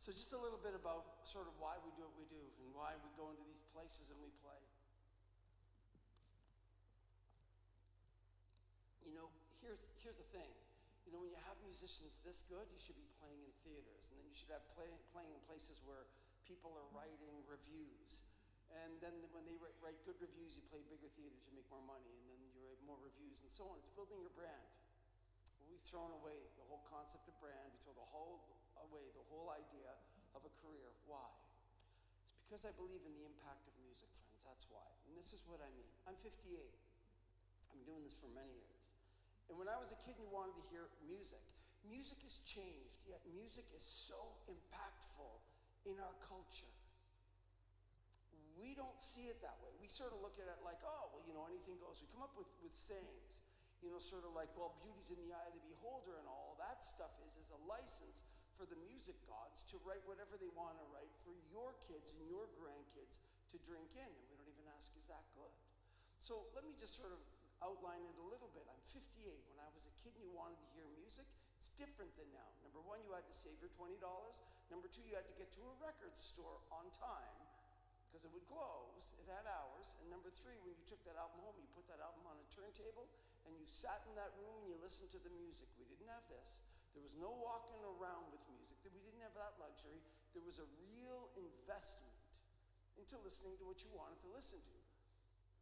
So just a little bit about sort of why we do what we do and why we go into these places and we play. You know, here's the thing. You know, when you have musicians this good, you should be playing in theaters. And then you should have playing in places where people are writing reviews. And then when they write good reviews, you play bigger theaters, you make more money, and then you write more reviews and so on. It's building your brand. We've thrown away the whole concept of brand. We throw away the whole idea of a career. Why? It's because I believe in the impact of music, friends. That's why. And this is what I mean. I'm 58. I've been doing this for many years. And when I was a kid and you wanted to hear music, music has changed, yet music is so impactful in our culture. We don't see it that way. We sort of look at it like, oh, well, you know, anything goes. We come up with sayings. You know, sort of like, well, beauty's in the eye of the beholder, and all that stuff is a license for the music gods to write whatever they want to write for your kids and your grandkids to drink in. And we don't even ask, is that good? So let me just sort of outline it a little bit. I'm 58. When I was a kid and you wanted to hear music, it's different than now. Number one, you had to save your $20. Number two, you had to get to a record store on time because it would close. It had hours. And number three, when you took that album home, you put that album on a turntable and you sat in that room and you listened to the music. We didn't have this. There was no walking around with music. We didn't have that luxury. There was a real investment into listening to what you wanted to listen to.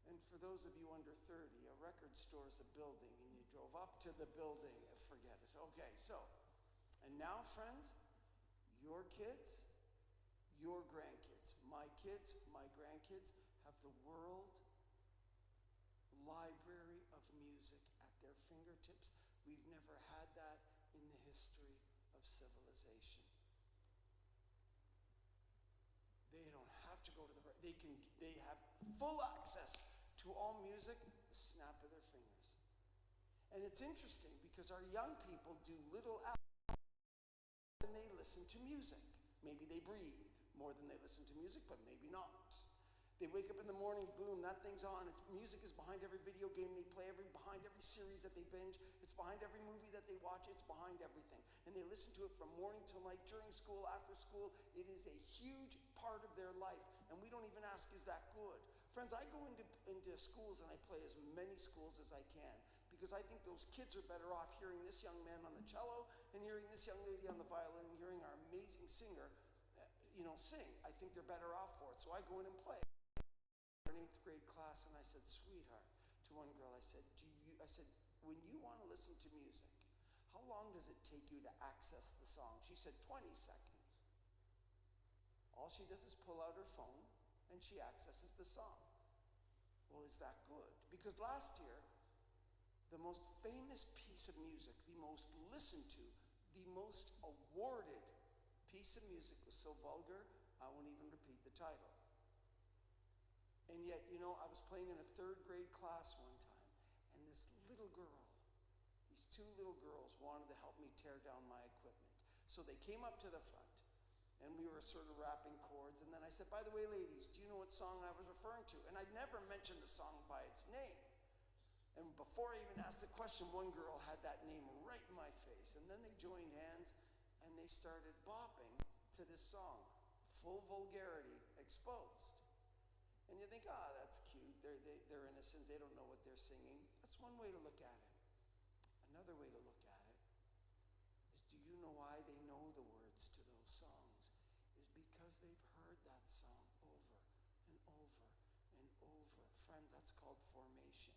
And for those of you under 30, a record store is a building and you drove up to the building. Forget it. Okay, so, and now, friends, your kids, your grandkids, my grandkids have the world library of music at their fingertips. We've never had that in the history of civilization. They don't have to go to they have full access to all music at the snap of their fingers. And it's interesting because our young people do little else than they listen to music. Maybe they breathe more than they listen to music, but maybe not. They wake up in the morning, boom, that thing's on. Music is behind every video game they play, behind every series that they binge. It's behind every movie that they watch. It's behind everything. And they listen to it from morning till night, during school, after school. It is a huge part of their life. And we don't even ask, is that good? Friends, I go into schools and I play as many schools as I can because I think those kids are better off hearing this young man on the cello and hearing this young lady on the violin and hearing our amazing singer, sing. I think they're better off for it. So I go in and play. In 8th grade class, and I said, sweetheart, to one girl, I said, when you want to listen to music, how long does it take you to access the song? She said, 20 seconds. All she does is pull out her phone, and she accesses the song. Well, is that good? Because last year, the most famous piece of music, the most listened to, the most awarded piece of music was so vulgar, I won't even repeat the title. And yet, I was playing in a 3rd grade class one time, and this little girl, these 2 little girls wanted to help me tear down my equipment. So they came up to the front, and we were sort of rapping chords, and then I said, by the way, ladies, do you know what song I was referring to? And I'd never mentioned the song by its name. And before I even asked the question, one girl had that name right in my face, and then they joined hands, and they started bopping to this song, Full Vulgarity Exposed. And you think, that's cute. They're innocent. They don't know what they're singing. That's one way to look at it. Another way to look at it is, do you know why they know the words to those songs? Is because they've heard that song over and over and over. Friends, that's called formation.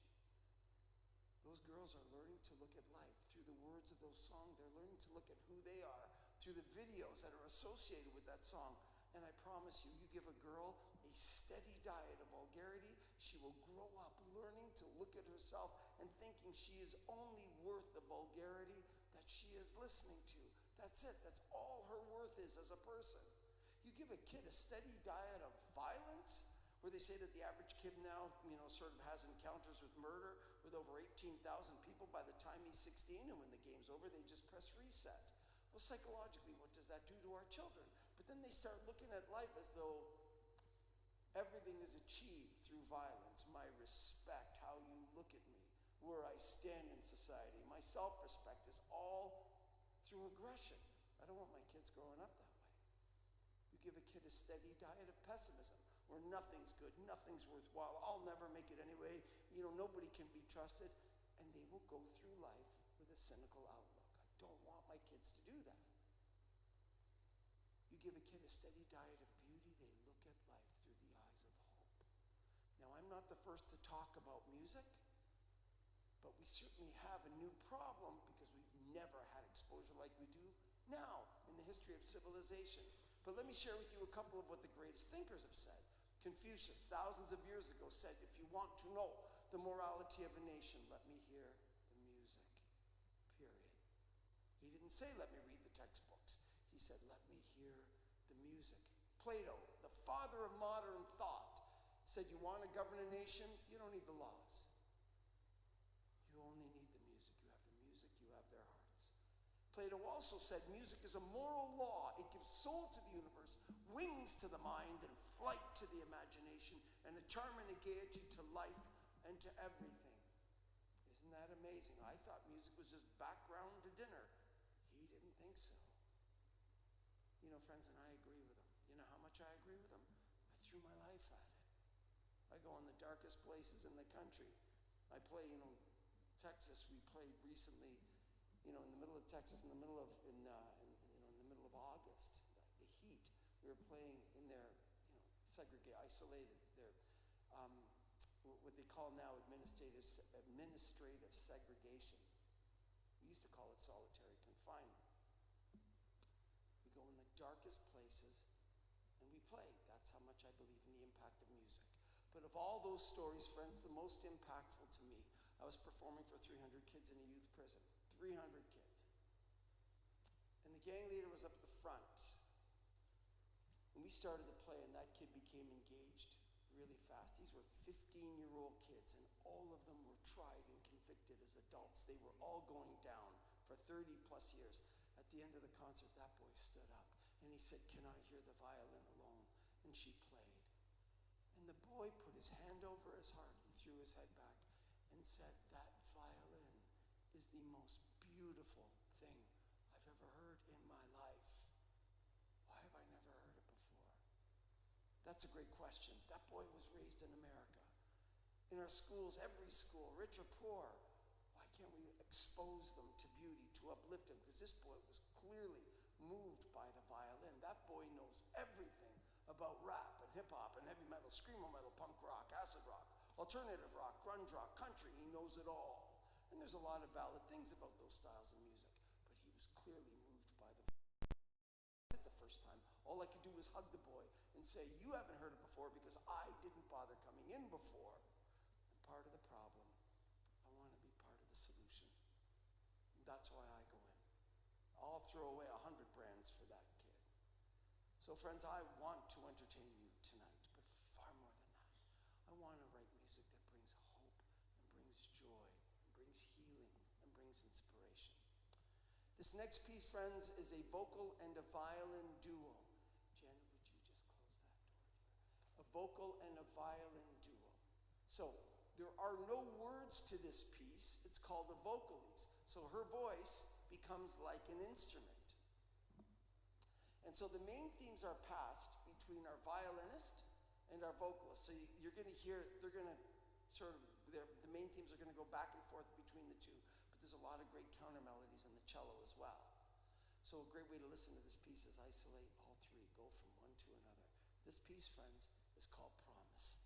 Those girls are learning to look at life through the words of those songs. They're learning to look at who they are through the videos that are associated with that song. And I promise you, you give a girl a steady diet of vulgarity, she will grow up learning to look at herself and thinking she is only worth the vulgarity that she is listening to. That's it. That's all her worth is as a person. You give a kid a steady diet of violence, where they say that the average kid now, sort of has encounters with murder with over 18,000 people by the time he's 16, and when the game's over, they just press reset. Well, psychologically, what does that do to our children? But then they start looking at life as though everything is achieved through violence. My respect, how you look at me, where I stand in society, my self-respect is all through aggression. I don't want my kids growing up that way. steady diet of pessimism, where nothing's good, nothing's worthwhile, I'll never make it anyway, nobody can be trusted, and they will go through life with a cynical outlook. I don't want my kids to do that. You give a kid a steady diet of beauty, they look at life through the eyes of hope. Now, I'm not the first to talk about music, but we certainly have a new problem because we've never had exposure like we do now in the history of civilization. But let me share with you a couple of what the greatest thinkers have said. Confucius, thousands of years ago, said, if you want to know the morality of a nation, let me hear the music, period. He didn't say, let me read the textbooks. He said, let me hear the music. Plato, the father of modern thought, said, you want to govern a nation? You don't need the laws. You only need the music. You have the music, you have their hearts. Plato also said, music is a moral law. It gives soul to the universe, wings to the mind, and flight to the imagination, and a charm and a gaiety to life and to everything. Isn't that amazing? I thought music was just background to dinner. He didn't think so. Friends, and I agree with him. You know how much I agree with him? I threw my life at it. I go in the darkest places in the country. I play, Texas. We played recently, in the middle of Texas, in the middle of August, the heat. We were playing in their, segregated, isolated, their, what they call now administrative segregation. We used to call it solitary confinement. We go in the darkest places and we play. That's how much I believe in the impact of music. But of all those stories, friends, the most impactful to me, I was performing for 300 kids in a youth prison. 300 kids. And the gang leader was up at the front. And we started to play, and that kid became engaged really fast. These were 15-year-old kids, and all of them were tried and convicted as adults. They were all going down for 30-plus years. At the end of the concert, that boy stood up, and he said, can I hear the violin alone? And she played. And the boy put his hand over his heart, he threw his head back, and said, that violin is the most beautiful thing I've ever heard in my life. Why have I never heard it before? That's a great question. That boy was raised in America. In our schools, every school, rich or poor, why can't we expose them to beauty, to uplift them? Because this boy was clearly moved by the violin. That boy knows everything about rap and hip-hop and heavy metal, screamo metal, punk rock, acid rock, alternative rock, grunge rock, country. He knows it all. And there's a lot of valid things about those styles of music, but he was clearly moved by the first time. All I could do was hug the boy and say, you haven't heard it before because I didn't bother coming in before. And part of the problem, I want to be part of the solution. And that's why I go in. I'll throw away 100 brands for that kid. So friends, I want to entertain you tonight, but far more than that. I want to write music that brings hope and brings joy, brings healing, and brings inspiration. This next piece, friends, is a vocal and a violin duo. Jen, would you just close that door, dear? A vocal and a violin duo. So, there are no words to this piece. It's called a vocalese. So her voice becomes like an instrument. And so the main themes are passed between our violinist and our vocalist. So you're going to hear, they're going to sort of, the main themes are going to go back and forth between the two, but there's a lot of great counter melodies in the cello as well. So a great way to listen to this piece is isolate all three, go from one to another. This piece, friends, is called Promise.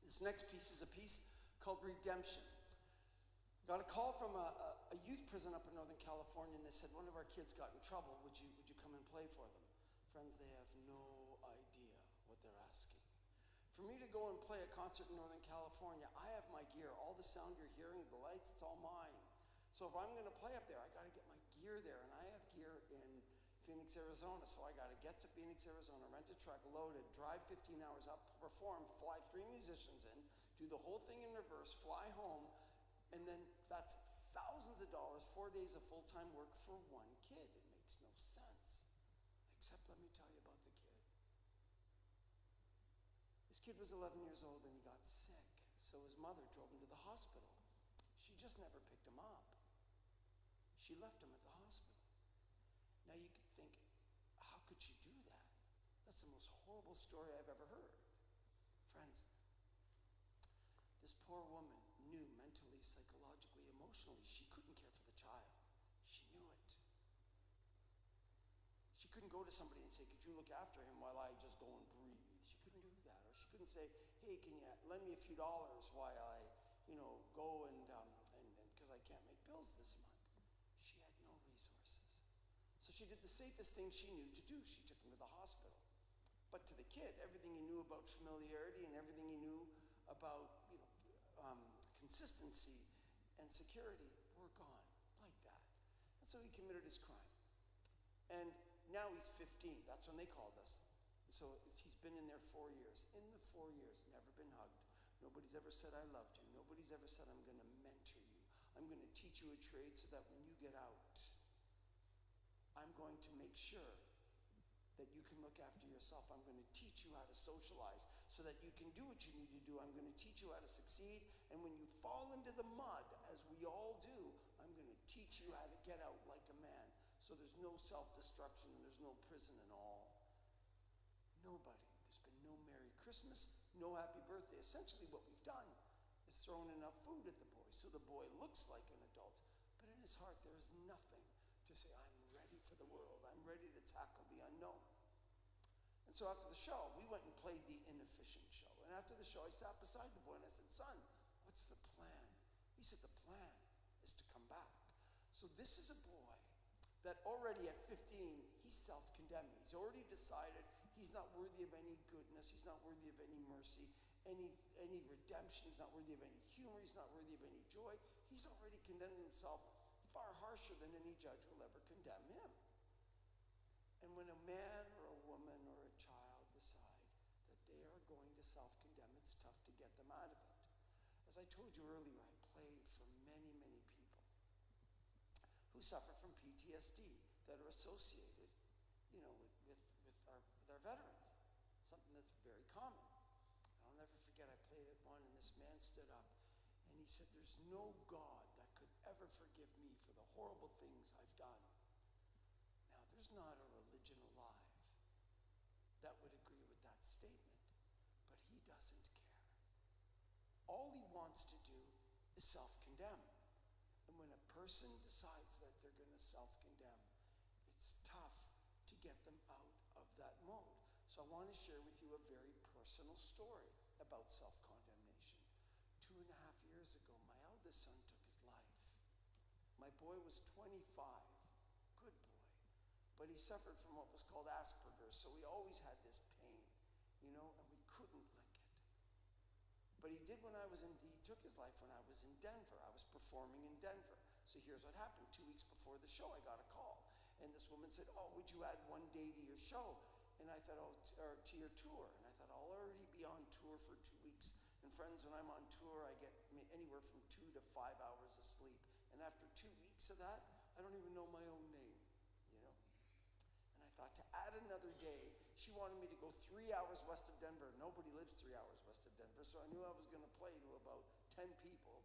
This next piece is a piece called Redemption. Got a call from a youth prison up in Northern California, and they said, one of our kids got in trouble. Would you come and play for them? Friends, they have no idea what they're asking. For me to go and play a concert in Northern California, I have my gear. All the sound you're hearing, the lights, it's all mine. So if I'm going to play up there, I got to get my gear there, and I have gear in Phoenix, Arizona. So I got to get to Phoenix, Arizona, rent a truck, load it, drive 15 hours up, perform, fly 3 musicians in, do the whole thing in reverse, fly home, and then that's thousands of dollars, 4 days of full-time work for one kid. It makes no sense. Except let me tell you about the kid. This kid was 11 years old and he got sick. So his mother drove him to the hospital. She just never picked him up. She left him at the hospital. Now you could think, how could she do that? That's the most horrible story I've ever heard. Friends, this poor woman knew mentally, psychologically, emotionally, she couldn't care for the child. She knew it. She couldn't go to somebody and say, could you look after him while I just go and breathe? She couldn't do that. Or she couldn't say, hey, can you lend me a few dollars while I, go and because I can't make bills this month. She had no resources. So she did the safest thing she knew to do. She took him to the hospital. But to the kid, everything he knew about familiarity and everything he knew about, consistency and security were gone like that. And so he committed his crime. And now he's 15. That's when they called us. So he's been in there 4 years. In the 4 years, never been hugged. Nobody's ever said, I loved you. Nobody's ever said, I'm going to mentor you. I'm going to teach you a trade so that when you get out, I'm going to make sure that you can look after yourself. I'm going to teach you how to socialize so that you can do what you need to do. I'm going to teach you how to succeed. And when you fall into the mud, as we all do, I'm going to teach you how to get out like a man. So there's no self-destruction and there's no prison and all. Nobody. There's been no Merry Christmas, no Happy Birthday. Essentially what we've done is thrown enough food at the boy so the boy looks like an adult. But in his heart there is nothing to say, I'm ready for the world. I'm ready to tackle the unknown. And so after the show, we went and played the inefficient show. And after the show, I sat beside the boy and I said, son, what's the plan? He said, the plan is to come back. So this is a boy that already at 15, he's self-condemning. He's already decided he's not worthy of any goodness. He's not worthy of any mercy, any redemption. He's not worthy of any humor. He's not worthy of any joy. He's already condemned himself far harsher than any judge will ever condemn him. And when a man or a woman or a child decide that they are going to self-condemn, it's tough to get them out of it. As I told you earlier, I played for many, many people who suffer from PTSD that are associated, with our veterans. Something that's very common. I'll never forget, I played at one and this man stood up and he said, there's no God that could ever forgive me for the horrible things I've done. Now, there's not a religion alive that would agree with that statement, but he doesn't care. All he wants to do is self-condemn. And when a person decides that they're going to self-condemn, it's tough to get them out of that mode. So I want to share with you a very personal story about self-condemnation. 2.5 years ago, my eldest son took his life. My boy was 25, good boy, but he suffered from what was called Asperger's, so he always had this pain, and we couldn't lick it. But he took his life when I was in Denver. I was performing in Denver. So here's what happened. 2 weeks before the show, I got a call. And this woman said, would you add 1 day to your show? And I thought, or to your tour. And I thought, I'll already be on tour for 2 weeks. And friends, when I'm on tour, I get anywhere from 2 to 5 hours of sleep. And after 2 weeks of that, I don't even know my own name, And I thought to add another day, she wanted me to go 3 hours west of Denver. Nobody lives 3 hours west of Denver. So I knew I was going to play to about 10 people.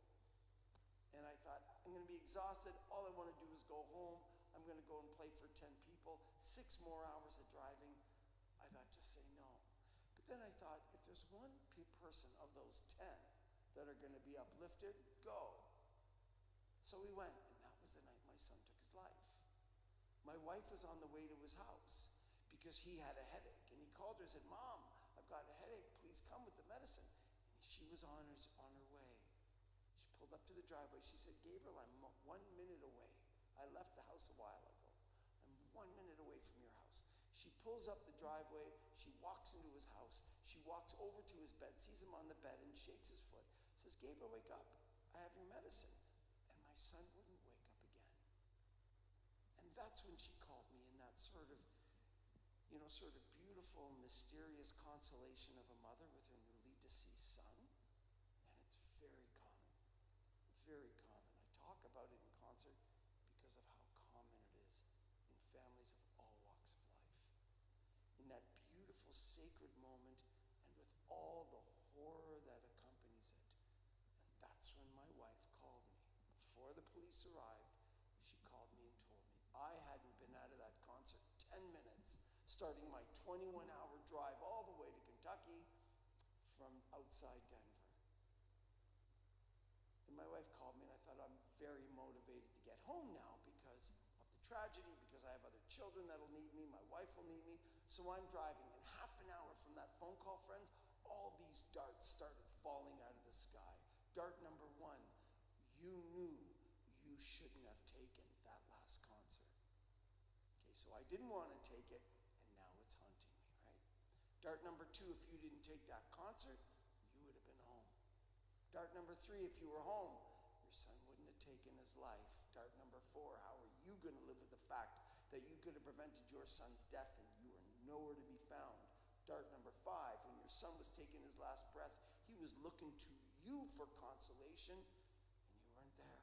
And I thought, I'm going to be exhausted. All I want to do is go home. I'm going to go and play for 10 people. 6 more hours of driving. I thought, just say no. But then I thought, if there's one person of those 10 that are going to be uplifted, go. So we went, and that was the night my son took his life. My wife was on the way to his house because he had a headache. And he called her and said, Mom, I've got a headache. Please come with the medicine. And she was on her way. She pulled up to the driveway. She said, Gabriel, I'm 1 minute away. I left the house a while ago. I'm 1 minute away from your house. She pulls up the driveway. She walks into his house. She walks over to his bed, sees him on the bed, and shakes his foot. Says, Gabriel, wake up. I have your medicine. And my son wouldn't wake up again. And that's when she called me in that sort of beautiful, mysterious consolation of a mother with her newly deceased son. And it's very common. Very common. I talk about it in concert because of how common it is in families of all walks of life. In that beautiful, sacred moment, and with all the horror that accompanies it. And that's when my wife called me. Before the police arrived, she called me and told me I hadn't been out of that concert 10 minutes, starting my 21-hour drive all the way to Kentucky from outside Denver. And my wife called me, and I thought, I'm very motivated to get home now because of the tragedy, because I have other children that'll need me, my wife will need me. So I'm driving, and half an hour from that phone call, friends, all these darts started falling out of the sky. Dart number 1, you knew you shouldn't have taken that last concert. Okay, so I didn't want to take it, and now it's haunting me, right? Dart number 2, if you didn't take that concert, you would have been home. Dart number 3, if you were home, your son wouldn't have taken his life. Dart number 4, how are you going to live with the fact that you could have prevented your son's death and you were nowhere to be found? Dart number 5, when your son was taking his last breath, he was looking to you for consolation, and you weren't there.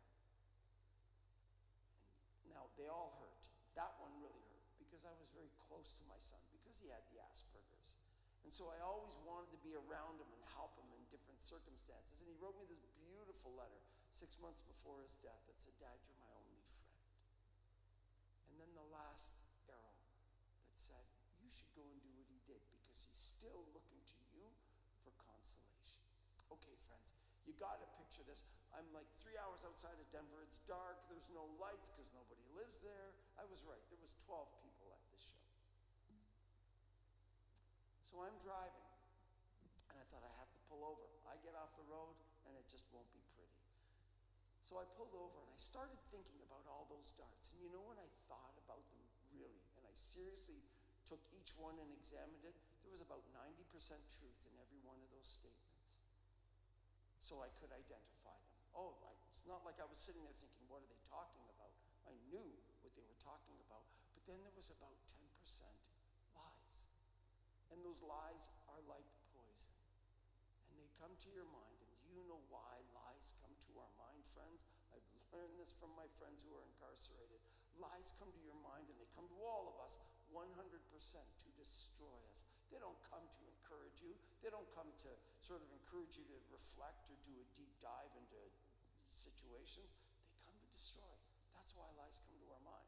And now, they all hurt. That one really hurt, because I was very close to my son, because he had the Asperger's. And so I always wanted to be around him and help him in different circumstances. And he wrote me this beautiful letter 6 months before his death that said, Dad, you're my only friend. And then the last arrow that said, you should go and do what he did, because he's still looking to you for consolation. Okay, friends, you got to picture this. I'm like 3 hours outside of Denver. It's dark. There's no lights because nobody lives there. I was right. There was 12 people at this show. So I'm driving, and I thought I have to pull over. I get off the road, and it just won't be pretty. So I pulled over, and I started thinking about all those darts. And you know, when I thought about them really, and I seriously took each one and examined it, there was about 90% truth in every one of those statements. So I could identify them. It's not like I was sitting there thinking, what are they talking about? I knew what they were talking about. But then there was about 10% lies. And those lies are like poison. And they come to your mind. And do you know why lies come to our mind, friends? I've learned this from my friends who are incarcerated. Lies come to your mind, and they come to all of us 100% to destroy us. They don't come to encourage you. They don't come to sort of encourage you to reflect or do a deep dive into situations. They come to destroy. That's why lies come to our mind.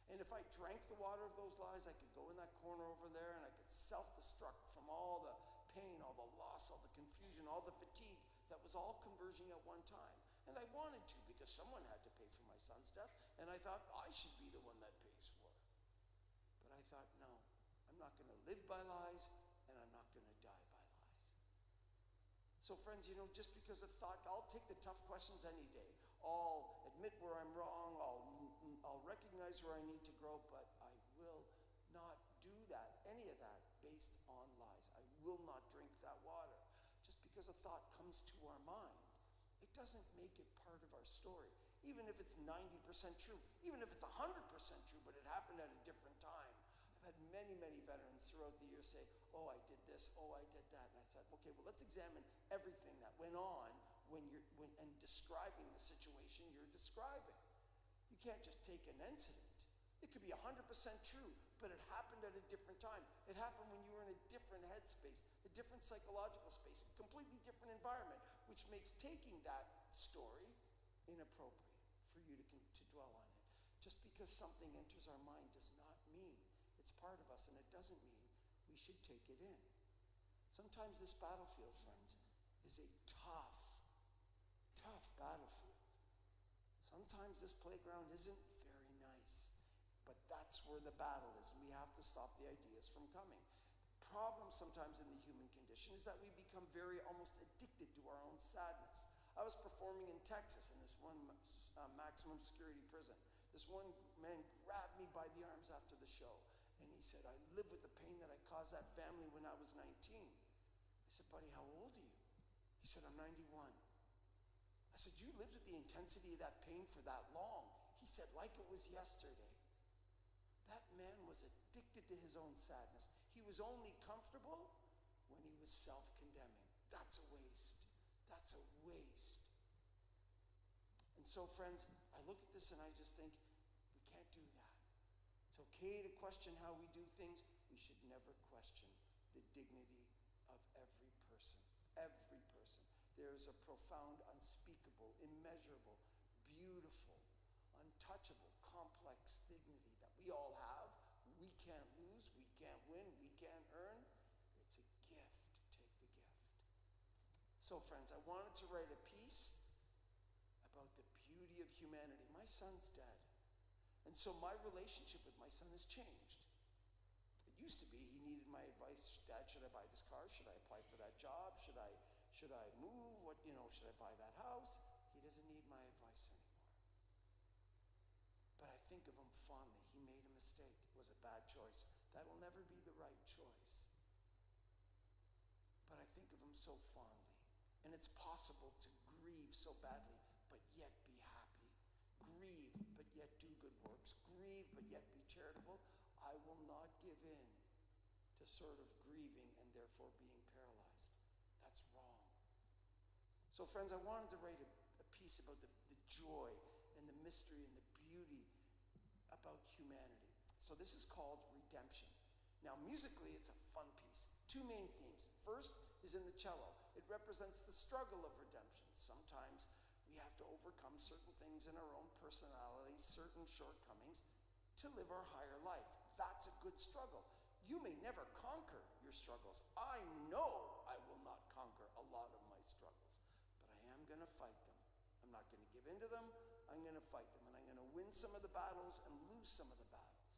And if I drank the water of those lies, I could go in that corner over there and I could self-destruct from all the pain, all the loss, all the confusion, all the fatigue that was all converging at one time. And I wanted to, because someone had to pay for my son's death, and I thought I should be the one that pays for it. But I thought, no, I'm not going to live by lies, and I'm not going to die by lies. So friends, you know, just because of thought, I'll take the tough questions any day. I'll admit where I'm wrong. I'll recognize where I need to grow, but I will not do that, any of that, based on lies. I will not drink that water. Just because a thought comes to our mind, it doesn't make it part of our story. Even if it's 90% true, even if it's 100% true, but it happened at a different time. I've had many, many veterans throughout the years say, oh, I did this, oh, I did that. And I said, okay, well, let's examine everything that went on and describing the situation you're describing. You can't just take an incident. It could be 100% true, but it happened at a different time. It happened when you were in a different headspace, a different psychological space, a completely different environment, which makes taking that story inappropriate for you to dwell on it. Just because something enters our mind does not mean it's part of us, and it doesn't mean we should take it in. Sometimes this battlefield, friends, is a tough battlefield. Sometimes this playground isn't very nice, but that's where the battle is, and we have to stop the ideas from coming. The problem sometimes in the human condition is that we become very almost addicted to our own sadness. I was performing in Texas in this one maximum security prison. This one man grabbed me by the arms after the show, and he said, I live with the pain that I caused that family when I was 19. I said, buddy, how old are you? He said, I'm 91. I said, you lived with the intensity of that pain for that long? He said, like it was yesterday. That man was addicted to his own sadness. He was only comfortable when he was self-condemning. That's a waste. That's a waste. And so, friends, I look at this and I just think, we can't do that. It's okay to question how we do things. We should never question the dignity of every person. Every person. There is a profound, unspeakable, immeasurable, beautiful, untouchable, complex dignity that we all have. We can't lose, we can't win, we can't earn. It's a gift. Take the gift. So, friends, I wanted to write a piece about the beauty of humanity. My son's dead. And so my relationship with my son has changed. It used to be he needed my advice. Dad, should I buy this car? Should I apply for that job? Should I move? Should I buy that house? He doesn't need my advice anymore. But I think of him fondly. He made a mistake. It was a bad choice. That'll never be the right choice. But I think of him so fondly. And it's possible to grieve so badly, but yet be happy. Grieve, but yet do good works. Grieve, but yet be charitable. I will not give in to sort of grieving and therefore being paralyzed. That's wrong. So, friends, I wanted to write a piece about the joy and the mystery and the beauty about humanity. So this is called Redemption. Now, musically, it's a fun piece. Two main themes. First is in the cello. It represents the struggle of redemption. Sometimes we have to overcome certain things in our own personalities, certain shortcomings, to live our higher life. That's a good struggle. You may never conquer your struggles. I know I will not conquer a lot of my struggles, but I am going to fight them. I'm not going to give in to them. I'm going to fight them, and I'm going to win some of the battles and lose some of the battles.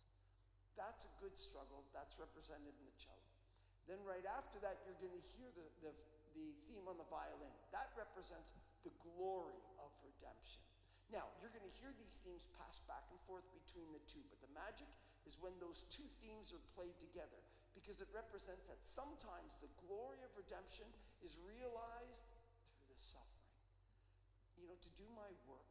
That's a good struggle. That's represented in the cello. Then right after that, you're going to hear the theme on the violin. That represents the glory of redemption. Now, you're going to hear these themes pass back and forth between the two, but the magic is when those two themes are played together, because it represents that sometimes the glory of redemption is realized through the suffering. To do my work,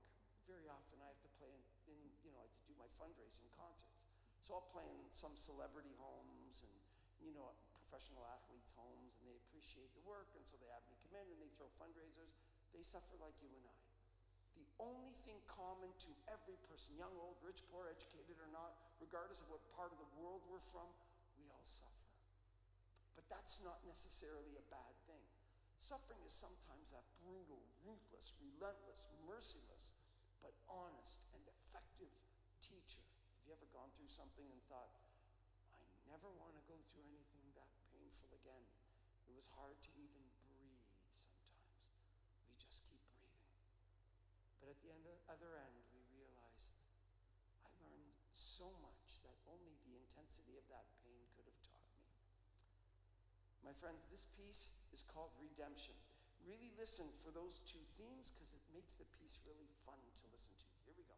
very often I have to play to do my fundraising concerts. So I'll play in some celebrity homes and, professional athletes' homes, and they appreciate the work, and so they have me come in and they throw fundraisers. They suffer like you and I. The only thing common to every person, young, old, rich, poor, educated or not, regardless of what part of the world we're from, we all suffer. But that's not necessarily a bad thing. Suffering is sometimes that brutal, ruthless, relentless, merciless, but honest and effective teacher. Have you ever gone through something and thought, I never want to go through anything that painful again? It was hard to even breathe sometimes. We just keep breathing. But at the other end, we realize, I learned so much that only the intensity of that pain could have taught me. My friends, this piece is called Redemption. Really listen for those two themes, because it makes the piece really fun to listen to. Here we go.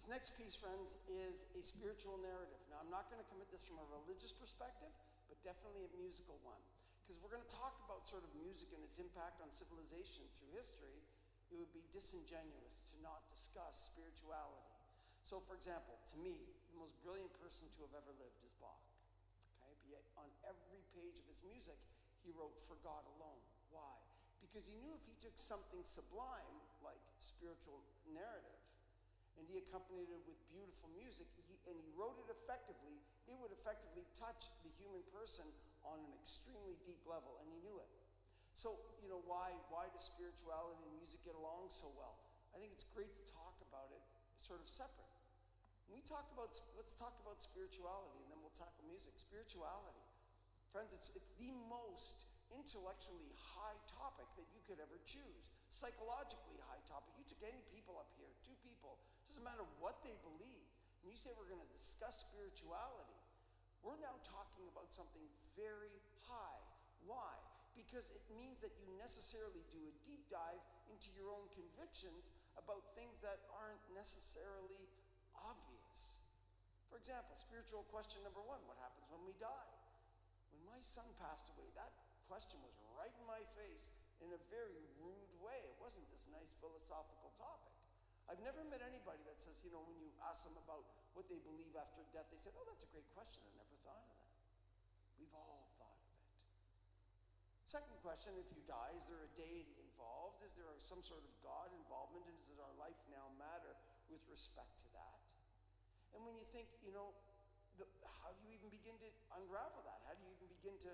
This next piece, friends, is a spiritual narrative. Now, I'm not going to come at this from a religious perspective, but definitely a musical one. Because if we're going to talk about sort of music and its impact on civilization through history, it would be disingenuous to not discuss spirituality. So, for example, to me, the most brilliant person to have ever lived is Bach. Okay? But yet, on every page of his music, he wrote "For God Alone." Why? Because he knew if he took something sublime, like spiritual narrative, and he accompanied it with beautiful music, and he wrote it effectively, it would effectively touch the human person on an extremely deep level, and he knew it. So, why does spirituality and music get along so well? I think it's great to talk about it sort of separate. When we talk about, let's talk about spirituality, and then we'll tackle music. Spirituality, friends, it's the most intellectually high topic that you could ever choose. Psychologically high topic. You took any people up here, two people, doesn't matter what they believe, and you say we're going to discuss spirituality, we're now talking about something very high. Why? Because it means that you necessarily do a deep dive into your own convictions about things that aren't necessarily obvious. For example, spiritual question number one, what happens when we die? When my son passed away, that question was right in my face in a very rude way. It wasn't this nice philosophical topic. I've never met anybody that says, when you ask them about what they believe after death, they said, "Oh, that's a great question. I never thought of that." We've all thought of it. Second question, if you die, is there a deity involved? Is there some sort of God involvement? And does our life now matter with respect to that? And when you think, how do you even begin to unravel that? How do you even begin to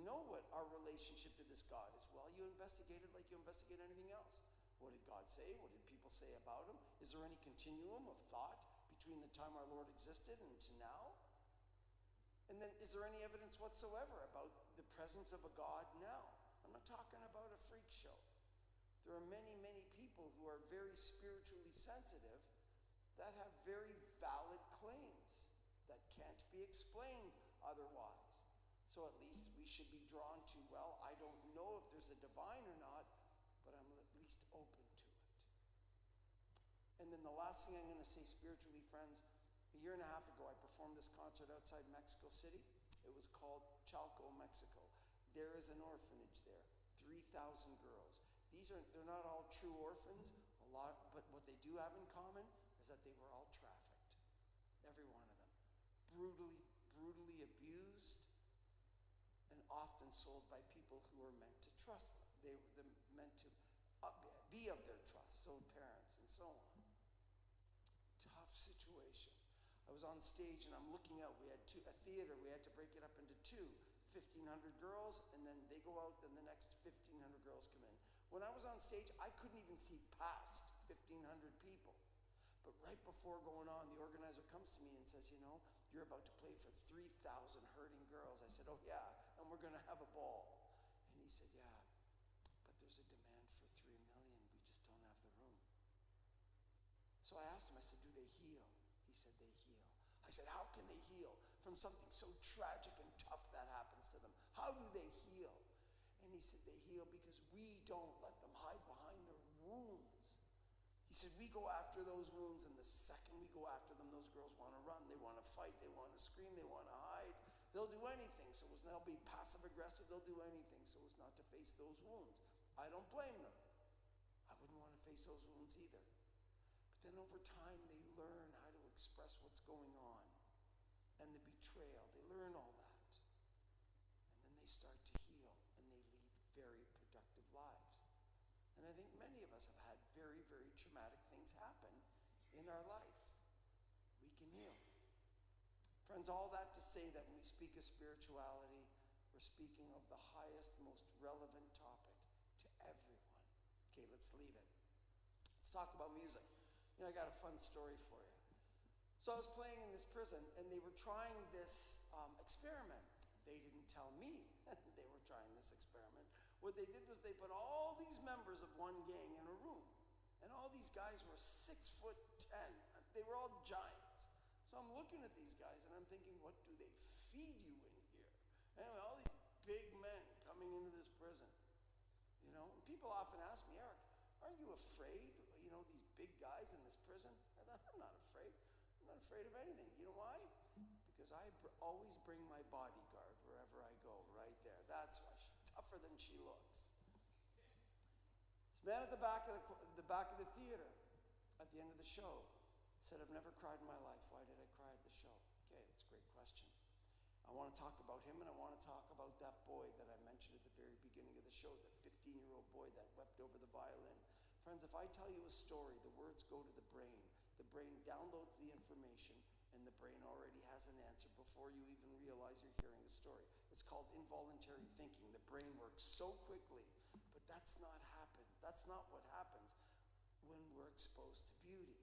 know what our relationship to this God is? Well, you investigate it like you investigate anything else. What did God say? What did people say about him? Is there any continuum of thought between the time our Lord existed and to now? And then, is there any evidence whatsoever about the presence of a God now? I'm not talking about a freak show. There are many, many people who are very spiritually sensitive that have very valid claims that can't be explained otherwise. So at least we should be drawn to, well, I don't know if there's a divine or not, but I'm at least open to it. And then the last thing I'm going to say spiritually, friends, a year and a half ago, I performed this concert outside Mexico City. It was called Chalco, Mexico. There is an orphanage there, 3,000 girls. They're not all true orphans, but what they do have in common is that they were all trafficked. Every one of them. Brutally abused, and often sold by people who were meant to trust them. They were meant to be of their trust, so parents and so on. Tough situation. I was on stage and I'm looking out. We had a theater. We had to break it up into two. 1,500 girls, and then they go out, then the next 1,500 girls come in. When I was on stage, I couldn't even see past 1,500 people. But right before going on, the organizer comes to me and says, "You're about to play for 3,000 hurting girls." I said, "Oh yeah, and we're going to have a ball." And he said, "Yeah, but there's a demand for 3 million. We just don't have the room." So I asked him, I said, "Do they heal?" He said, "They heal." I said, "How can they heal from something so tragic and tough that happens to them? How do they heal?" And he said, "They heal because we don't let them hide behind their wounds." He said, "We go after those wounds, and the second we go after them, those girls want to run, they want to fight, they want to scream, they want to hide. They'll do anything so as they'll be passive aggressive, they'll do anything so as not to face those wounds." I don't blame them. I wouldn't want to face those wounds either. But then over time, they learn how to express what's going on. And the betrayal, they learn all that. And then they start to heal, and they lead very productive lives. And I think many of us have had very, very traumatic things happen in our life. We can heal. Friends, all that to say that when we speak of spirituality, we're speaking of the highest, most relevant topic to everyone. Okay, let's leave it. Let's talk about music. I got a fun story for you. So I was playing in this prison, and they were trying this experiment. They didn't tell me they were trying this experiment. What they did was they put all these members of one gang in a room, and all these guys were 6'10". They were all giants. So I'm looking at these guys, and I'm thinking, what do they feed you in here? Anyway, all these big men coming into this prison. People often ask me, "Eric, aren't you afraid, these big guys in this prison?" I thought, I'm I'm not afraid. I'm not afraid of anything. You know why? Because I always bring my bodyguard wherever I go, right there. That's why she's tougher than she looks. This man at the back of the theater, at the end of the show, said, I've never cried in my life. Why did I cry at the show? Okay, that's a great question. I want to talk about him, and I want to talk about that boy that I mentioned at the very beginning of the show, that 15-year-old boy that wept over the violin. Friends, if I tell you a story, the words go to the brain. The brain downloads the information, and the brain already has an answer before you even realize you're hearing a story. It's called involuntary thinking. The brain works so quickly, but that's not what happens when we're exposed to beauty.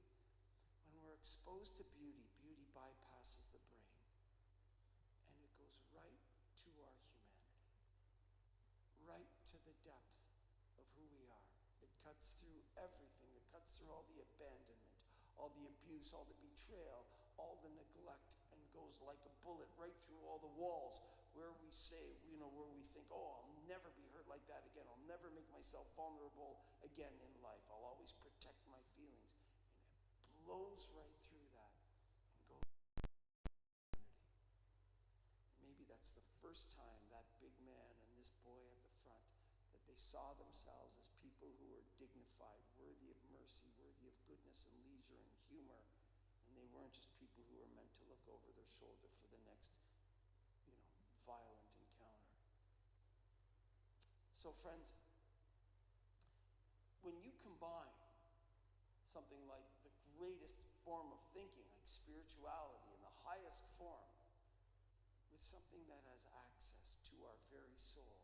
When we're exposed to beauty, beauty bypasses the brain. And it goes right to our humanity, right to the depth of who we are. It cuts through everything. It cuts through all the abandonment, all the abuse, all the betrayal, all the neglect, and goes like a bullet right through all the walls where we say, where we think, oh, I'll never be hurt like that again. I'll never make myself vulnerable again in life. I'll always protect my feelings. And it blows right through that and goes to humanity. Maybe that's the first time that big man and this boy at the front, that they saw themselves as people who were dignified, worthy of mercy, worthy of goodness and leisure and humor. And they weren't just people who were meant to look over their shoulder for the next, violent encounter. So friends, when you combine something like the greatest form of thinking, like spirituality in the highest form, with something that has access to our very soul,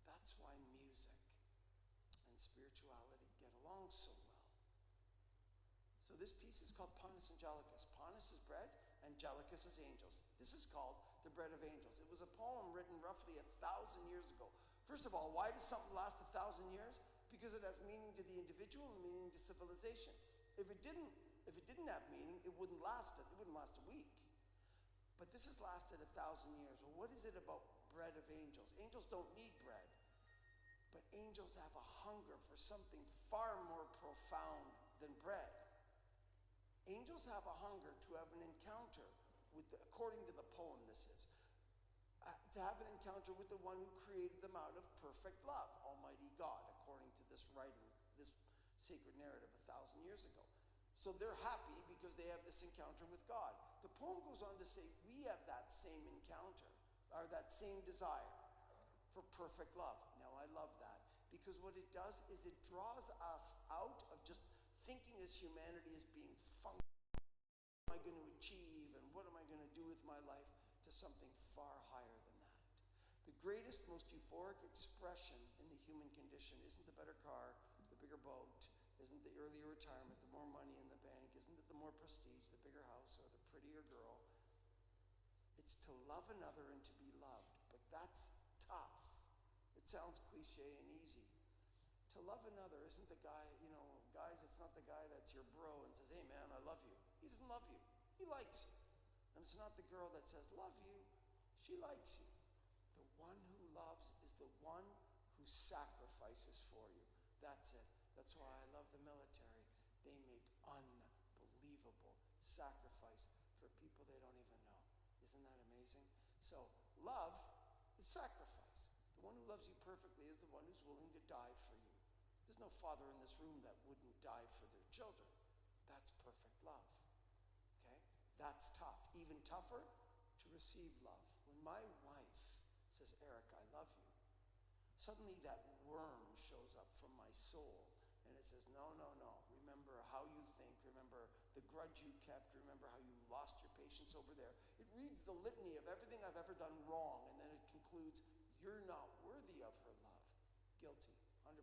that's why music and spirituality get along so well. So this piece is called Panis Angelicus. Panis is bread, Angelicus is angels. This is called The Bread of Angels. It was a poem written roughly 1,000 years ago. First of all, why does something last 1,000 years? Because it has meaning to the individual and meaning to civilization. If it didn't have meaning, it wouldn't last a week. But this has lasted 1,000 years. Well, what is it about bread of angels? Angels don't need bread, but angels have a hunger for something far more profound than bread. Angels have a hunger to have an encounter according to the poem this is, to have an encounter with the one who created them out of perfect love, Almighty God, according to this writing, this sacred narrative 1,000 years ago. So they're happy because they have this encounter with God. The poem goes on to say we have that same encounter, or that same desire for perfect love. Now I love that, because what it does is it draws us out of just thinking as humanity as being functional. What am I going to achieve, and what am I going to do with my life, to something far higher than that. The greatest, most euphoric expression in the human condition isn't the better car, the bigger boat, isn't the earlier retirement, the more money in the bank, isn't it the more prestige, the bigger house, or the prettier girl. It's to love another and to be loved, but that's tough. It sounds cliche and easy. To love another isn't the guy, guys, it's not the guy that's your bro and says, hey man, I love you. He doesn't love you. He likes you. And it's not the girl that says, love you. She likes you. The one who loves is the one who sacrifices for you. That's it. That's why I love the military. They make unbelievable sacrifice for people they don't even know. Isn't that amazing? So love is sacrifice. The one who loves you perfectly is the one who's willing to die for you. There's no father in this room that wouldn't die for their children. That's perfect love. Okay? That's tough. Even tougher to receive love. When my wife says, Eric, I love you, suddenly that worm shows up from my soul and it says, no. Remember how you think. Remember the grudge you kept. Remember how you lost your patience over there. It reads the litany of everything I've ever done wrong, and then it concludes, you're not worthy of her love. Guilty, 100%,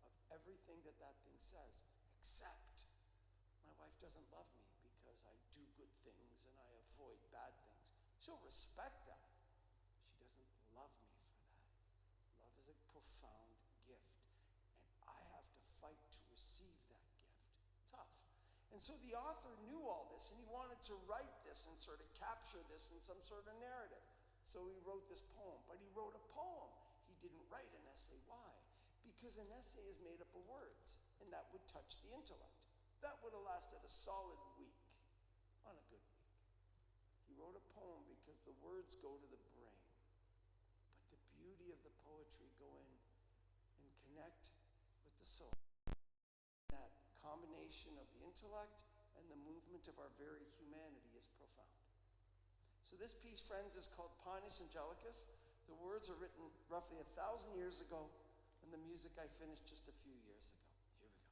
of everything that thing says, except my wife doesn't love me because I do good things and I avoid bad things. She'll respect that. She doesn't love me for that. Love is a profound gift, and I have to fight to receive that gift. Tough. And so the author knew all this, and he wanted to write this and sort of capture this in some sort of narrative. So he wrote this poem, but he wrote a poem. He didn't write an essay. Why? Because an essay is made up of words, and that would touch the intellect. That would have lasted a solid week, on a good week. He wrote a poem because the words go to the brain, but the beauty of the poetry go in and connect with the soul. That combination of the intellect and the movement of our very humanity is profound. So this piece, friends, is called Panis Angelicus. The words are written roughly 1,000 years ago, and the music I finished just a few years ago. Here we go.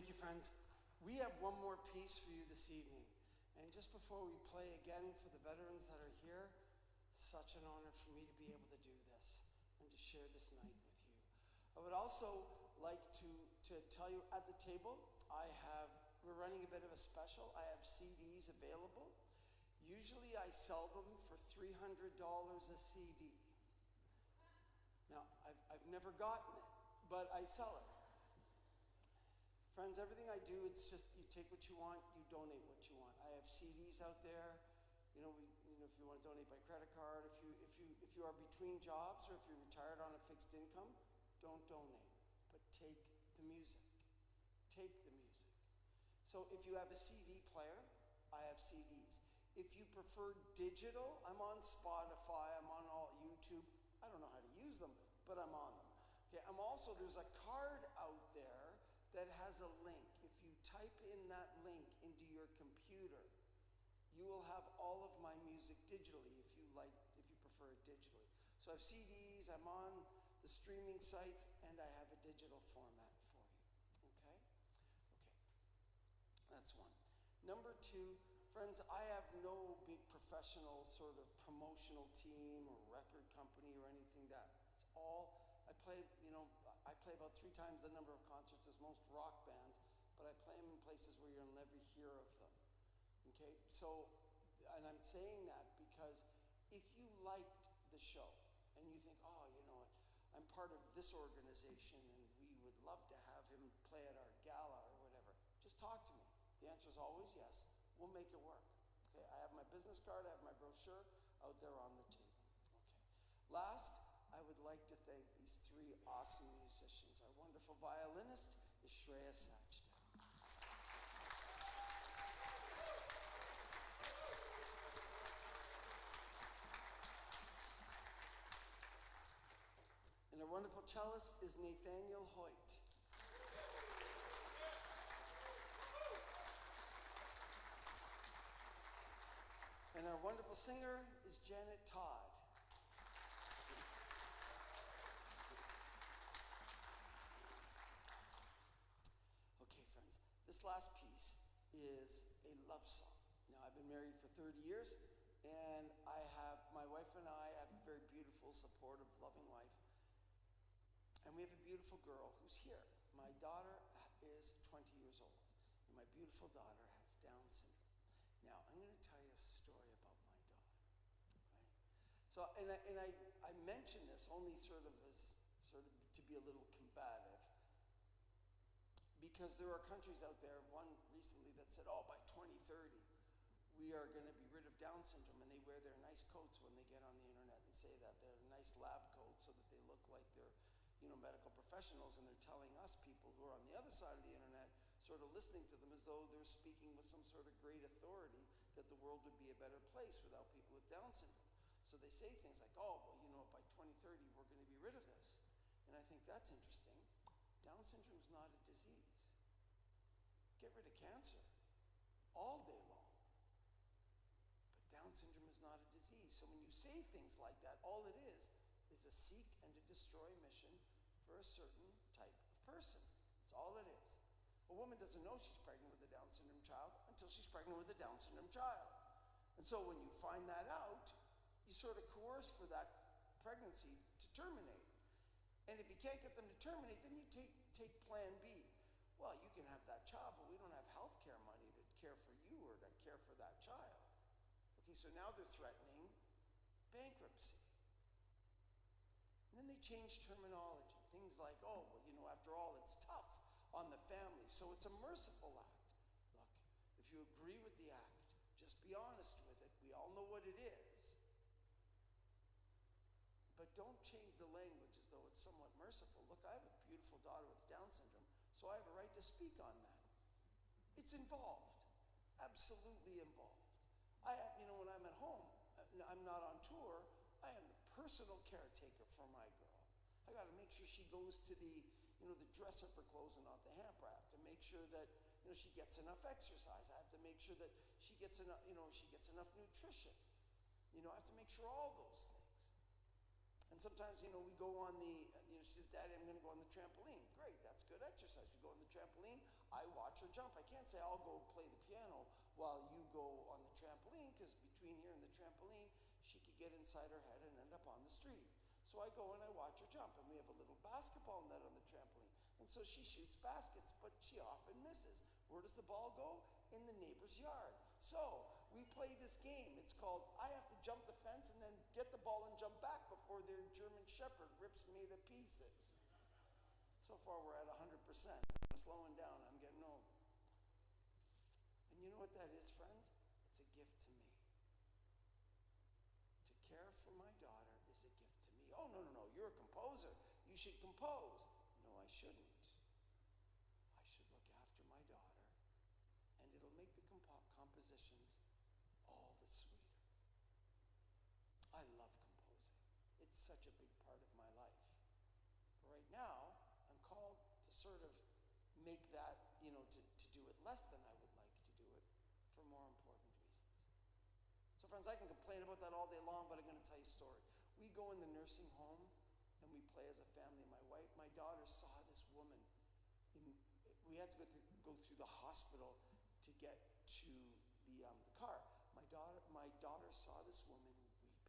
Thank you, friends. We have one more piece for you this evening. And just before we play again for the veterans that are here, such an honor for me to be able to do this and to share this night with you. I would also like to tell you at the table, we're running a bit of a special. I have CDs available. Usually I sell them for $300 a CD. Now, I've never gotten it, but I sell it. Friends, everything I do, it's just you take what you want, you donate what you want. I have CDs out there. If you want to donate by credit card, if you are between jobs or if you're retired on a fixed income, don't donate, but take the music. Take the music. So if you have a CD player, I have CDs. If you prefer digital, I'm on Spotify, I'm on all YouTube. I don't know how to use them, but I'm on them. Okay, there's a card out there that has a link. If you type in that link into your computer, you will have all of my music digitally if you prefer it digitally. So I have CDs, I'm on the streaming sites, and I have a digital format for you. Okay? That's one. Number two, friends, I have no big professional sort of promotional team or record company or anything it's all, I play about 3 times the number of concerts as most rock bands, but I play them in places where you'll never hear of them. Okay, so, and I'm saying that because if you liked the show and you think, oh, you know what, I'm part of this organization and we would love to have him play at our gala or whatever, just talk to me. The answer is always yes. We'll make it work. Okay, I have my business card, I have my brochure out there on the table. Okay. Last, I would like to thank these 3 awesome musicians. Our wonderful violinist is Shreya Sachdev. And our wonderful cellist is Nathaniel Hoyt. And our wonderful singer is Janet Todd. Okay, friends, this last piece is a love song. Now, I've been married for 30 years, and my wife and I have a very beautiful, supportive, loving life. And we have a beautiful girl who's here. My daughter is 20 years old, and my beautiful daughter has Down syndrome. Now, I'm going to tell you a story about my daughter. Okay? So, and I mention this only sort of to be a little combative, because there are countries out there, one recently that said, oh, by 2030, we are going to be rid of Down syndrome, and they wear their nice coats when they get on the internet and say that. They're nice lab coats so that they look like they're medical professionals, and they're telling us people who are on the other side of the internet, sort of listening to them as though they're speaking with some sort of great authority, that the world would be a better place without people with Down syndrome. So they say things like, oh, well, by 2030, we're going to be rid of this. And I think that's interesting. Down syndrome is not a disease. Get rid of cancer all day long. But Down syndrome is not a disease. So when you say things like that, all it is a seek and to destroy mission for a certain type of person. That's all it is. A woman doesn't know she's pregnant with a Down syndrome child until she's pregnant with a Down syndrome child. And so when you find that out, you sort of coerce for that pregnancy to terminate. And if you can't get them to terminate, then you take plan B. Well, you can have that child, but we don't have health care money to care for you or to care for that child. Okay, so now they're threatening bankruptcy. And then they change terminology. Things like, oh, well, after all, it's tough on the family, so it's a merciful act. Look, if you agree with the act, just be honest with it. We all know what it is. But don't change the language as though it's somewhat merciful. Look, I have a beautiful daughter with Down syndrome, so I have a right to speak on that. It's involved, absolutely involved. When I'm at home, I'm not on tour, I am the personal caretaker for my girl. I got to make sure she goes to the dresser for clothes and not the hamper. I have to make sure that, she gets enough exercise. I have to make sure that she gets enough, she gets enough nutrition. I have to make sure all those things. And sometimes, we go on she says, Daddy, I'm going to go on the trampoline. Great, that's good exercise. We go on the trampoline. I watch her jump. I can't say I'll go play the piano while you go on the trampoline, because between here and the trampoline, she could get inside her head and end up on the street. So I go and I watch her jump, and we have a little basketball net on the trampoline. And so she shoots baskets, but she often misses. Where does the ball go? In the neighbor's yard. So we play this game. It's called I have to jump the fence and then get the ball and jump back before their German Shepherd rips me to pieces. So far we're at 100%. I'm slowing down. I'm getting old. And you know what that is, friends? It's a gift to me. To care for my daughter is a gift to me. Oh, no, you're a composer. You should compose. No, I shouldn't. I should look after my daughter, and it'll make the compositions all the sweeter. I love composing. It's such a big part of my life. But right now, I'm called to sort of make that, to do it less than I would like to do it for more important reasons. So friends, I can complain about that all day long, but I'm going to tell you a story. We go in the nursing home and we play as a family. My daughter saw this woman. We had to go through the hospital to get to the car. My daughter saw this woman weeping,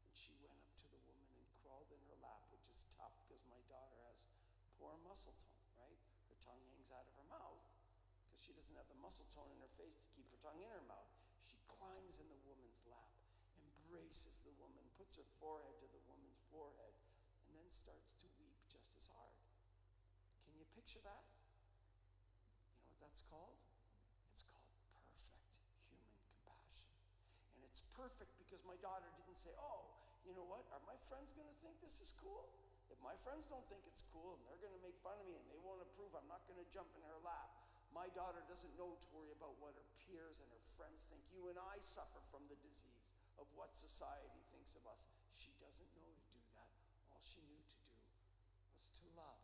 and she went up to the woman and crawled in her lap, which is tough because my daughter has poor muscle tone, right? Her tongue hangs out of her mouth because she doesn't have the muscle tone in her face to keep her tongue in her mouth. She climbs in the woman's lap, embraces the woman, puts her forehead to the woman's forehead, and then starts to weep just as hard. Can you picture that? You know what that's called? It's called perfect human compassion. And it's perfect because my daughter didn't say, oh, you know what? Are my friends going to think this is cool? If my friends don't think it's cool and they're going to make fun of me and they won't approve, I'm not going to jump in her lap. My daughter doesn't know to worry about what her peers and her friends think. You and I suffer from the disease of what society thinks of us. She doesn't know to do that. All she knew to do was to love.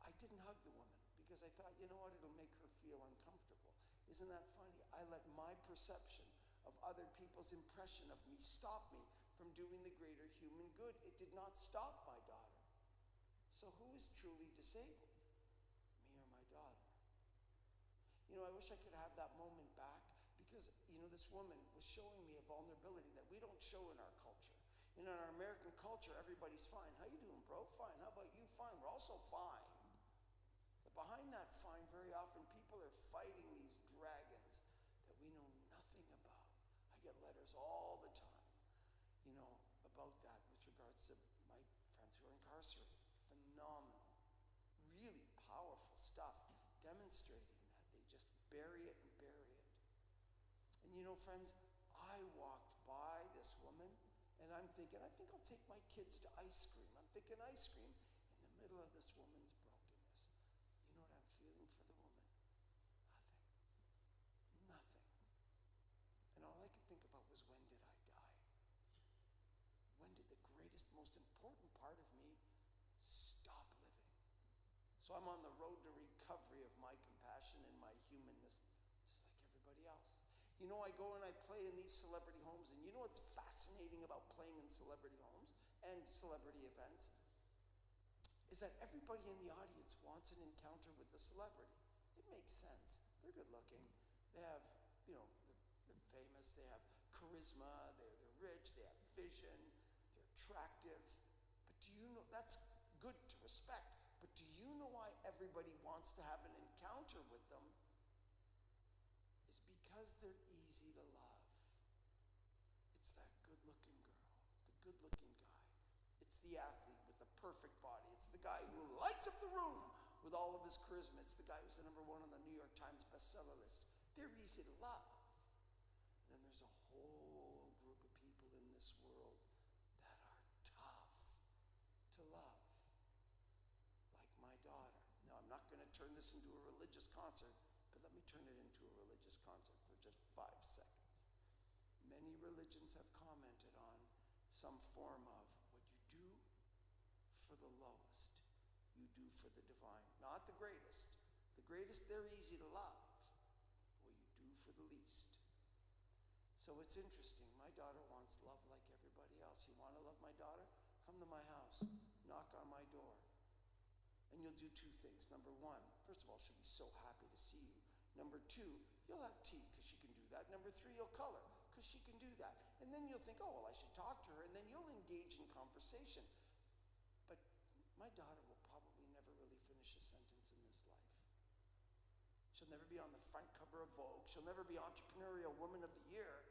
I didn't hug the woman because I thought, you know what, it'll make her feel uncomfortable. Isn't that funny? I let my perception of other people's impression of me stop me from doing the greater human good. It did not stop my daughter. So who is truly disabled? Me or my daughter? I wish I could have that moment back because, this woman was showing me a vulnerability that we don't show in our culture. In our American culture, everybody's fine. How you doing, bro? Fine. How about you? Fine. We're also fine. But behind that fine, very often people are fighting these dragons that we know nothing about. I get letters all the time, about that with regards to my friends who are incarcerated. Phenomenal, really powerful stuff demonstrating that. They just bury it and bury it. And friends, I walked by this woman and I'm thinking, I think I'll take my kids to ice cream. I'm thinking ice cream in the middle of this woman's brokenness. You know what I'm feeling for the woman? Nothing. And all I could think about was, when did I die? When did the greatest, most important part of me stop living? So I'm on the road to recovery of my compassion and my humanness, just like everybody else. I go and I play in these celebrity homes, and you know what's fascinating about playing in celebrity homes and celebrity events? Is that everybody in the audience wants an encounter with the celebrity. It makes sense. They're good looking. They have, they're famous. They have charisma. They're rich. They have vision. They're attractive. But do you know, that's good to respect, but do you know why everybody wants to have an encounter with them? Is because they're easy to love. It's that good-looking girl, the good-looking guy. It's the athlete with the perfect body. It's the guy who lights up the room with all of his charisma. It's the guy who's the #1 on the New York Times bestseller list. They're easy to love. And then there's a whole group of people in this world that are tough to love. Like my daughter. Now, I'm not going to turn this into a religious concert, but let me turn it into a religious concert for just 5 seconds. Many religions have commented on some form of what you do for the lowest, you do for the divine. Not the greatest. The greatest, they're easy to love. What you do for the least. So it's interesting. My daughter wants love like everybody else. You want to love my daughter? Come to my house. Knock on my door. And you'll do two things. Number one, first of all, she'll be so happy to see you. Number two, you'll have tea because she can do that. Number three, you'll color because she can do that. And then you'll think, oh, well, I should talk to her. And then you'll engage in conversation. But my daughter will probably never really finish a sentence in this life. She'll never be on the front cover of Vogue. She'll never be Entrepreneurial Woman of the Year.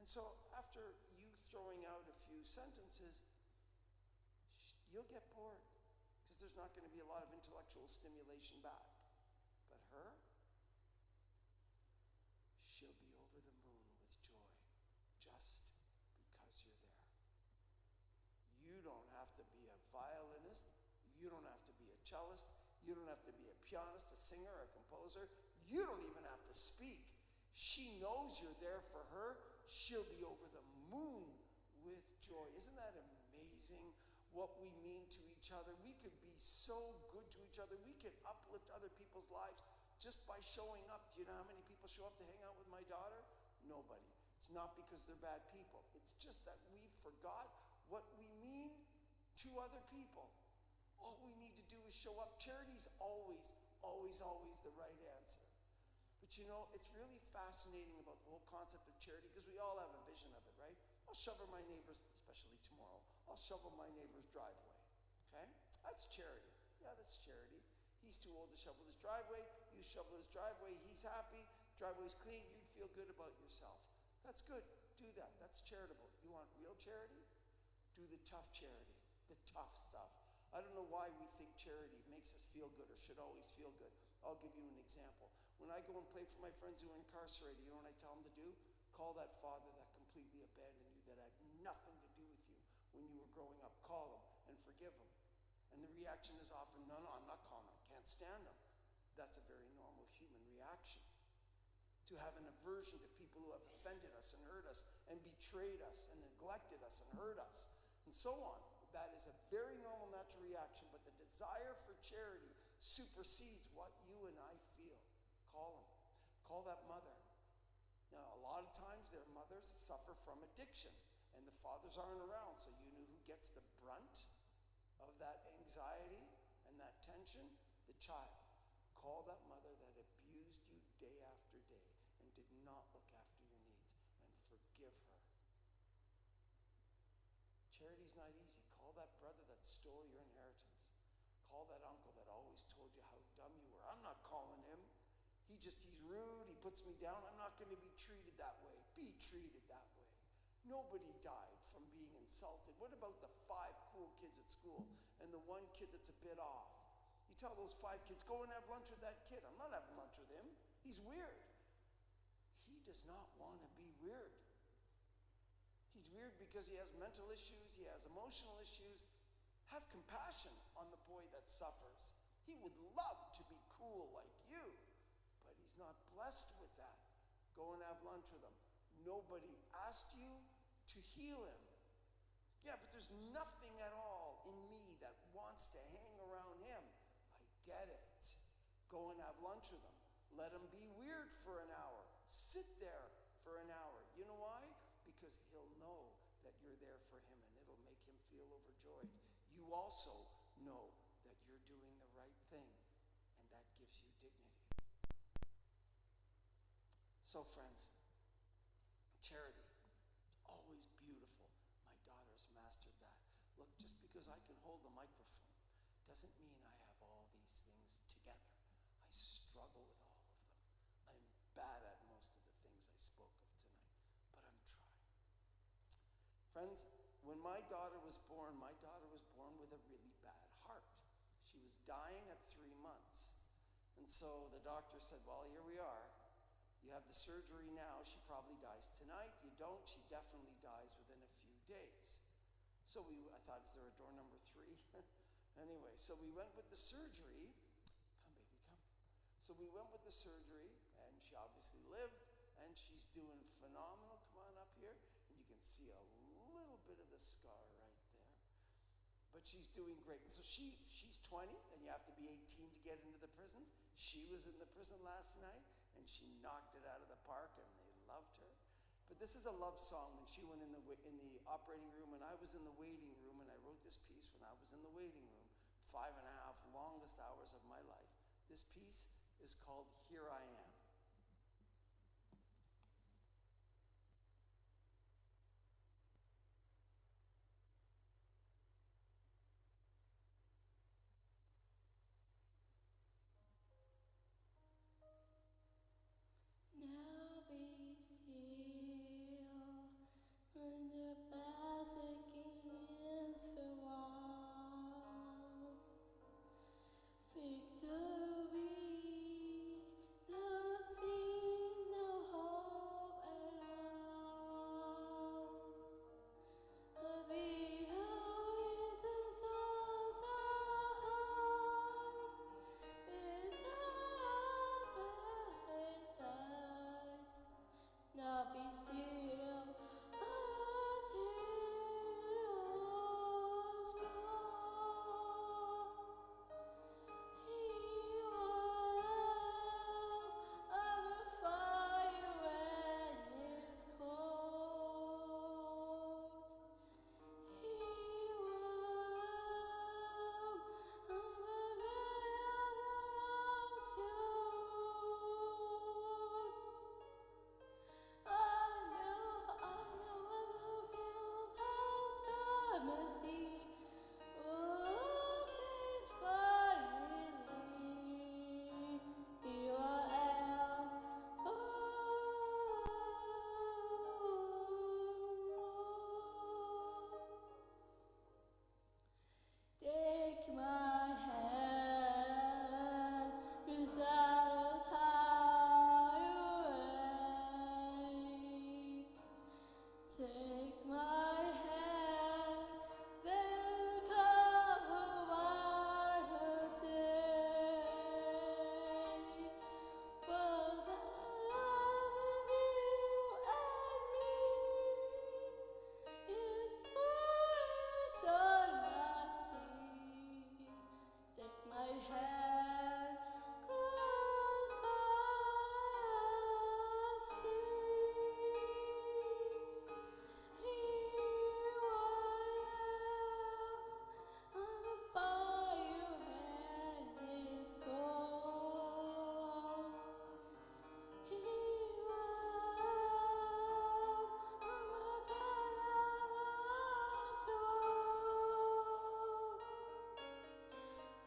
And so after you throwing out a few sentences, you'll get bored because there's not going to be a lot of intellectual stimulation back. But her, she'll be over the moon with joy just because you're there. You don't have to be a violinist. You don't have to be a cellist. You don't have to be a pianist, a singer, a composer. You don't even have to speak. She knows you're there for her. She'll be over the moon with joy. Isn't that amazing what we mean to each other? We could be so good to each other. We could uplift other people's lives just by showing up. Do you know how many people show up to hang out with my daughter? Nobody. It's not because they're bad people. It's just that we forgot what we mean to other people. All we need to do is show up. Charity's always, always, always the right answer. But you know, it's really fascinating about the whole concept of charity because we all have a vision of it, right? I'll shovel my neighbor's, especially tomorrow, I'll shovel my neighbor's driveway, okay? That's charity. Yeah, that's charity. He's too old to shovel his driveway. You shovel his driveway. He's happy. Driveway's clean. You feel good about yourself. That's good. Do that. That's charitable. You want real charity? Do the tough charity, the tough stuff. I don't know why we think charity makes us feel good or should always feel good. I'll give you an example. When I go and play for my friends who are incarcerated, you know what I tell them to do? Call that father that completely abandoned you, that had nothing to do with you when you were growing up. Call him and forgive him. And the reaction is often, no, I'm not calling him. I can't stand him. That's a very normal human reaction. To have an aversion to people who have offended us and hurt us and betrayed us and neglected us and hurt us and so on. That is a very normal natural reaction, but the desire for charity supersedes what you and I feel. Call them. Call that mother. Now, a lot of times their mothers suffer from addiction, and the fathers aren't around, so you know who gets the brunt of that anxiety and that tension? The child. Call that mother that abused you day after day and did not look after your needs, and forgive her. Charity's not easy. Call that brother that stole your inheritance. Call that uncle that always told you how dumb you were. I'm not calling him. He's rude. He puts me down. I'm not going to be treated that way. Be treated that way. Nobody died from being insulted. What about the 5 cool kids at school and the one kid that's a bit off? You tell those 5 kids, go and have lunch with that kid. I'm not having lunch with him. He's weird. He does not want to be weird. He's weird because he has mental issues. He has emotional issues. Have compassion on the boy that suffers. He would love to be cool like you, but he's not blessed with that. Go and have lunch with him. Nobody asked you to heal him. Yeah, but there's nothing at all in me that wants to hang around him. I get it. Go and have lunch with him. Let him be weird for an hour. Sit there for an hour. You know why? Because he'll know that you're there for him and it'll make him feel overjoyed. You also know that you're doing the right thing and that gives you dignity. So friends, charity, always beautiful. My daughter's mastered that. Look, just because I can hold the microphone doesn't mean I have all these things together. I struggle with all of them. I'm bad at most of the things I spoke of tonight, but I'm trying. Friends, when my daughter was born with a really bad heart. She was dying at 3 months. And so the doctor said, well, here we are. You have the surgery now. She probably dies tonight. You don't. She definitely dies within a few days. So I thought, is there a door number 3? Anyway, so we went with the surgery. Come, baby, come. So we went with the surgery, and she obviously lived, and she's doing phenomenal. Come on up here. And you can see a little bit of the scar right there. But she's doing great. And so she's 20, and you have to be 18 to get into the prisons. She was in the prison last night, and she knocked it out of the park, and they loved her. But this is a love song when she went in the operating room, and I was in the waiting room, and I wrote this piece when I was in the waiting room 5.5 longest hours of my life. This piece is called Here I Am. Now be still when the battle's against the wall. Victory, no seems no hope at all. The behold is a soul's heart, is a paradise. Now be still until strong. He will of a fire when it's cold. He will of a I know of hills outside mercy. Oceans finally. Here I am. Take my hand without a tire. Take my hand, then come a wider day. For the love of you and me is so naughty. Take my hand, close my eyes, here I am on the fire and it's cold. Here I am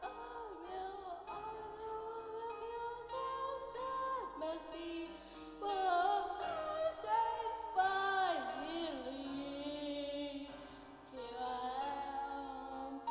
on the mercy, oh, oceans finally. Here I am.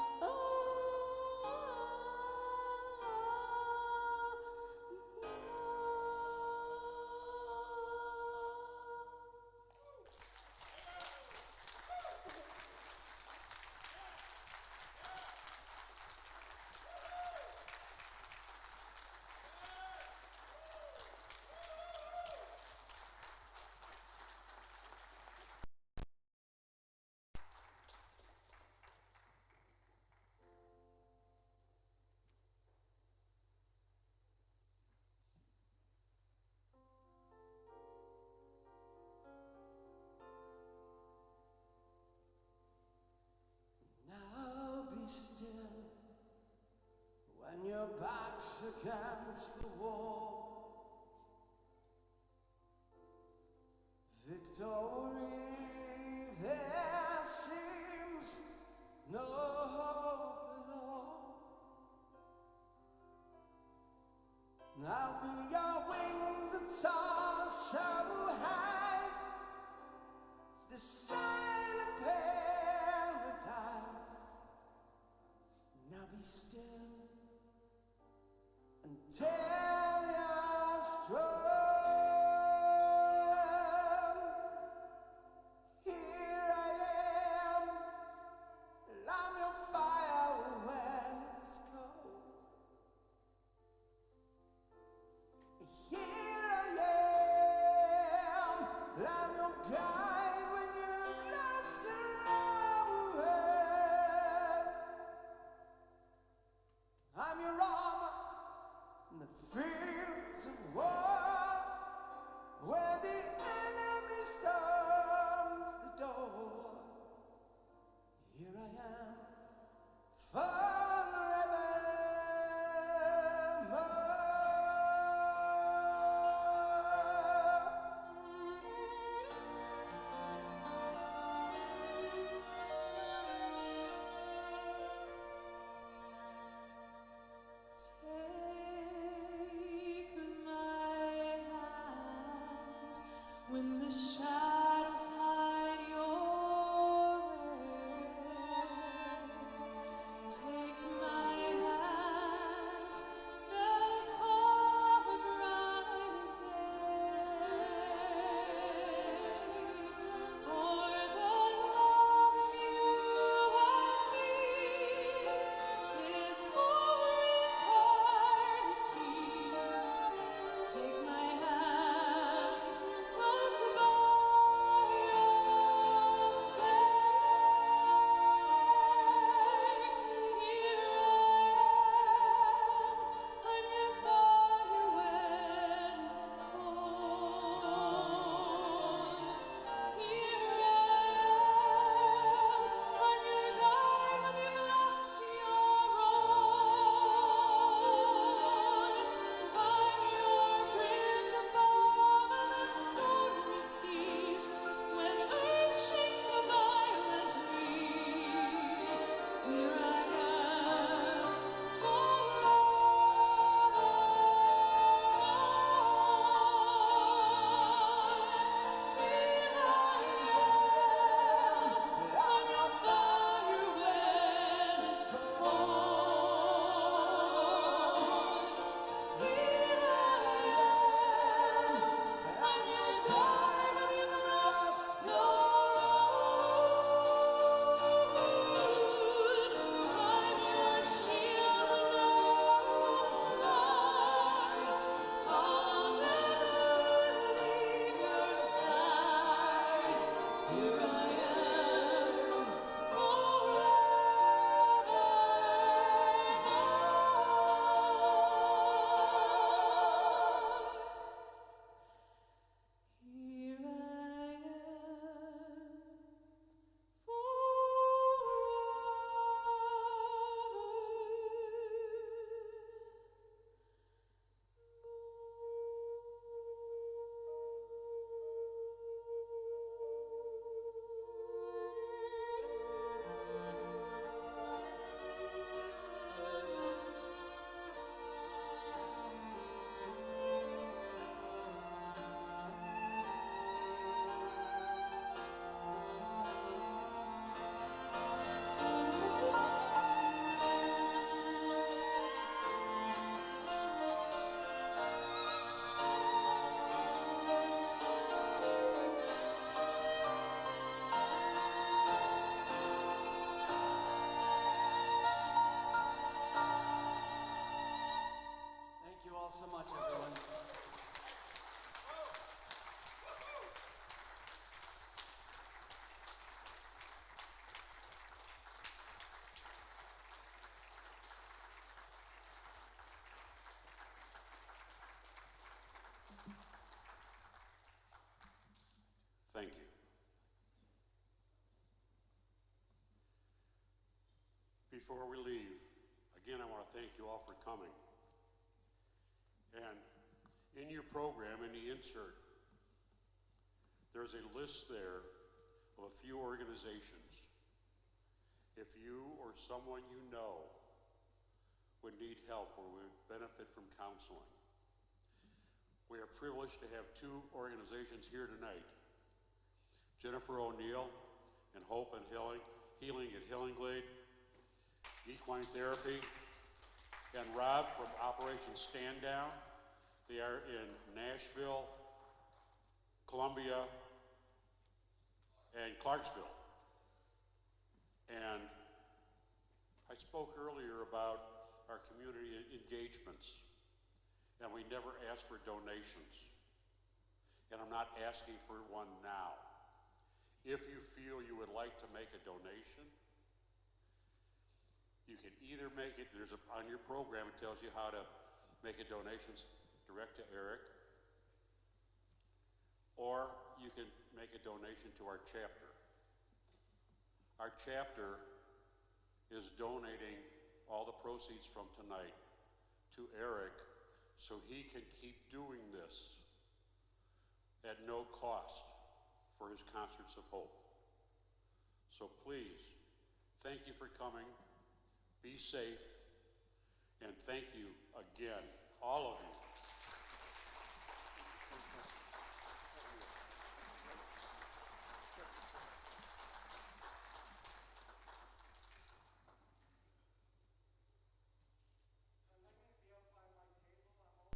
Now be still when your back's against the wall. Victory, there seems no hope at all. Now be your wings that soar so high, the sign of paradise. Now be still until you're strong. Here I am, I'm your fire when it's cold. Here I am, I'm your guide when you've lost your way. I'm your armor in the fields of war, where the enemy storms the door. Here I am, forever Before we leave, again, I want to thank you all for coming. And in your program, in the insert, there's a list there of a few organizations. If you or someone you know would need help or would benefit from counseling, we are privileged to have two organizations here tonight. Jennifer O'Neill and Hope and Healing at Healing Glade, Equine Therapy, and Rob from Operation Stand Down. They are in Nashville, Columbia, and Clarksville. And I spoke earlier about our community engagements, and we never ask for donations. And I'm not asking for one now. If you feel you would like to make a donation, you can either make it, on your program it tells you how to make a donation direct to Eric, or you can make a donation to our chapter. Our chapter is donating all the proceeds from tonight to Eric so he can keep doing this at no cost for his Concerts of Hope. So please, thank you for coming. Be safe, and thank you again, all of you,